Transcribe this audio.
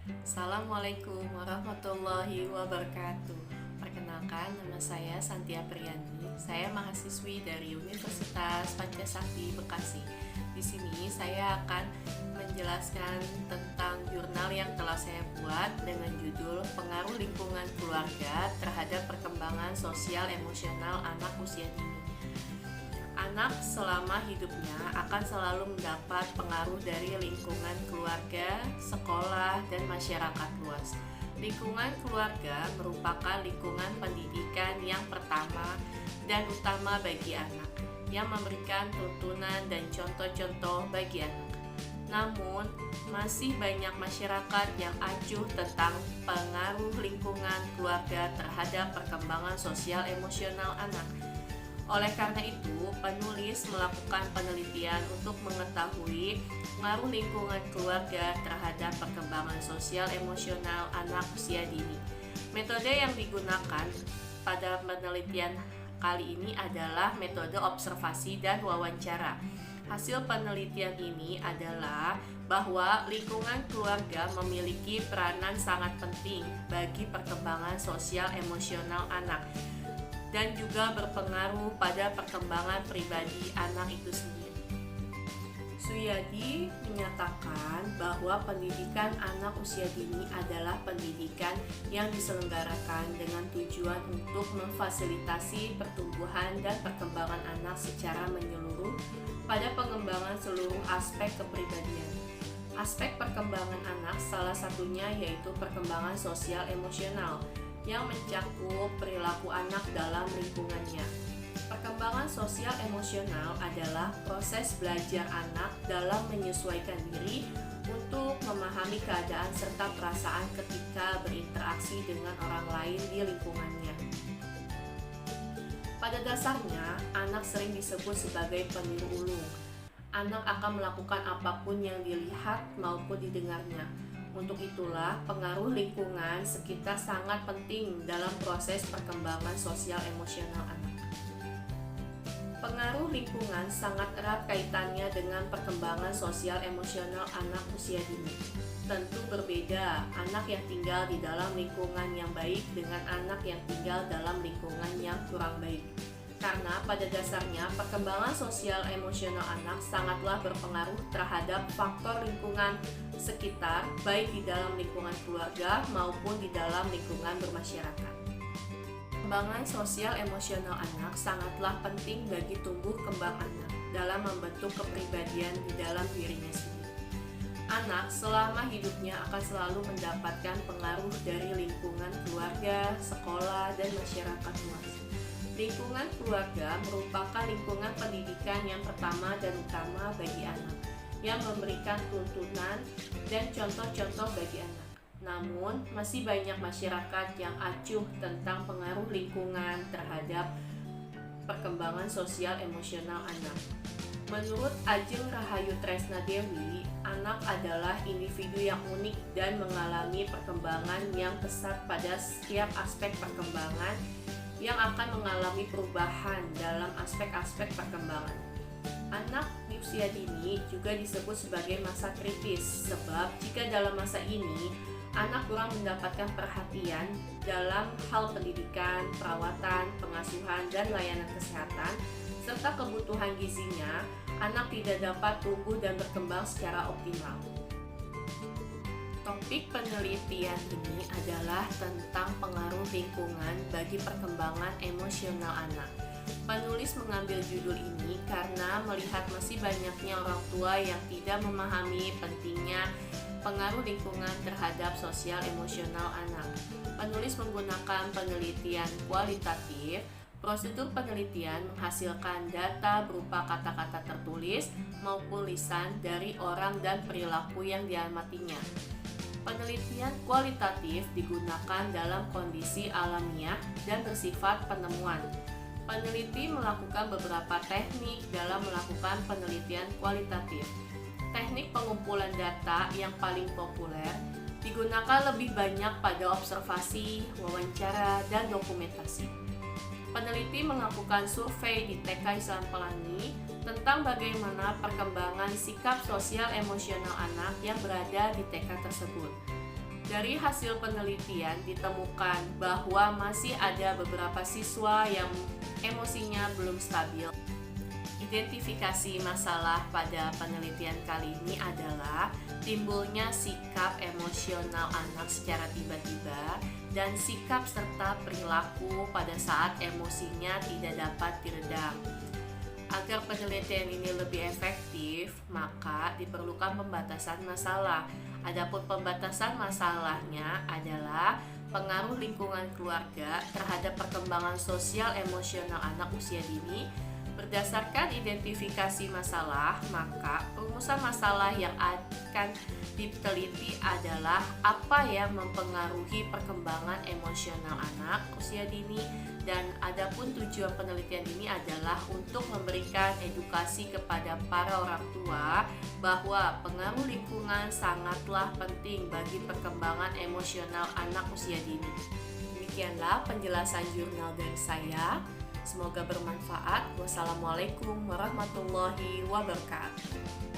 Assalamualaikum warahmatullahi wabarakatuh. Perkenalkan, nama saya Santia Priyani. Saya mahasiswi dari Universitas Pancasakti Bekasi. Di sini saya akan menjelaskan tentang jurnal yang telah saya buat dengan judul Pengaruh Lingkungan Keluarga Terhadap Perkembangan Sosial Emosional Anak Usia Dini. Anak selama hidupnya akan selalu mendapat pengaruh dari lingkungan keluarga, sekolah, dan masyarakat luas. Lingkungan keluarga merupakan lingkungan pendidikan yang pertama dan utama bagi anak, yang memberikan tuntunan dan contoh-contoh bagi anak. Namun, masih banyak masyarakat yang acuh tentang pengaruh lingkungan keluarga terhadap perkembangan sosial emosional anak. Oleh karena itu, penulis melakukan penelitian untuk mengetahui pengaruh lingkungan keluarga terhadap perkembangan sosial emosional anak usia dini. Metode yang digunakan pada penelitian kali ini adalah metode observasi dan wawancara. Hasil penelitian ini adalah bahwa lingkungan keluarga memiliki peranan sangat penting bagi perkembangan sosial emosional anak dan juga berpengaruh pada perkembangan pribadi anak itu sendiri. Suyadi menyatakan bahwa pendidikan anak usia dini adalah pendidikan yang diselenggarakan dengan tujuan untuk memfasilitasi pertumbuhan dan perkembangan anak secara menyeluruh pada pengembangan seluruh aspek kepribadian. Aspek perkembangan anak salah satunya yaitu perkembangan sosial emosional yang mencakup perilaku anak dalam lingkungannya. Perkembangan sosial emosional adalah proses belajar anak dalam menyesuaikan diri untuk memahami keadaan serta perasaan ketika berinteraksi dengan orang lain di lingkungannya. Pada dasarnya, anak sering disebut sebagai peniru ulung. Anak akan melakukan apapun yang dilihat maupun didengarnya. Untuk itulah, pengaruh lingkungan sekitar sangat penting dalam proses perkembangan sosial emosional anak. Pengaruh lingkungan sangat erat kaitannya dengan perkembangan sosial emosional anak usia dini. Tentu berbeda anak yang tinggal di dalam lingkungan yang baik dengan anak yang tinggal dalam lingkungan yang kurang baik. Karena pada dasarnya perkembangan sosial emosional anak sangatlah berpengaruh terhadap faktor lingkungan sekitar, baik di dalam lingkungan keluarga maupun di dalam lingkungan bermasyarakat. Perkembangan sosial emosional anak sangatlah penting bagi tumbuh kembang anak dalam membentuk kepribadian di dalam dirinya sendiri. Anak selama hidupnya akan selalu mendapatkan pengaruh dari lingkungan keluarga, sekolah, dan masyarakat luas. Lingkungan keluarga merupakan lingkungan pendidikan yang pertama dan utama bagi anak, yang memberikan tuntunan dan contoh-contoh bagi anak. Namun, masih banyak masyarakat yang acuh tentang pengaruh lingkungan terhadap perkembangan sosial emosional anak. Menurut Ajeng Rahayu Tresna Dewi, anak adalah individu yang unik dan mengalami perkembangan yang pesat pada setiap aspek perkembangan yang akan mengalami perubahan dalam aspek-aspek perkembangan. Anak di usia dini juga disebut sebagai masa kritis, sebab jika dalam masa ini anak kurang mendapatkan perhatian dalam hal pendidikan, perawatan, pengasuhan, dan layanan kesehatan, serta kebutuhan gizinya, anak tidak dapat tumbuh dan berkembang secara optimal. Topik penelitian ini adalah tentang pengaruh lingkungan bagi perkembangan emosional anak. Penulis mengambil judul ini karena melihat masih banyaknya orang tua yang tidak memahami pentingnya pengaruh lingkungan terhadap sosial emosional anak. Penulis menggunakan penelitian kualitatif. Prosedur penelitian menghasilkan data berupa kata-kata tertulis maupun lisan dari orang dan perilaku yang diamatinya. Penelitian kualitatif digunakan dalam kondisi alamiah dan bersifat penemuan. Peneliti melakukan beberapa teknik dalam melakukan penelitian kualitatif. Teknik pengumpulan data yang paling populer digunakan lebih banyak pada observasi, wawancara, dan dokumentasi. Peneliti melakukan survei di TK Islam Pelangi tentang bagaimana perkembangan sikap sosial emosional anak yang berada di TK tersebut. Dari hasil penelitian ditemukan bahwa masih ada beberapa siswa yang emosinya belum stabil. Identifikasi masalah pada penelitian kali ini adalah timbulnya sikap emosional anak secara tiba-tiba dan sikap serta perilaku pada saat emosinya tidak dapat diredam. Agar penelitian ini lebih efektif, maka diperlukan pembatasan masalah. Adapun pembatasan masalahnya adalah pengaruh lingkungan keluarga terhadap perkembangan sosial emosional anak usia dini. Berdasarkan identifikasi masalah, maka perumusan masalah yang akan diteliti adalah apa yang mempengaruhi perkembangan emosional anak usia dini, dan adapun tujuan penelitian ini adalah untuk memberikan edukasi kepada para orang tua bahwa pengaruh lingkungan sangatlah penting bagi perkembangan emosional anak usia dini. Demikianlah penjelasan jurnal dari saya. Semoga bermanfaat. Wassalamualaikum warahmatullahi wabarakatuh.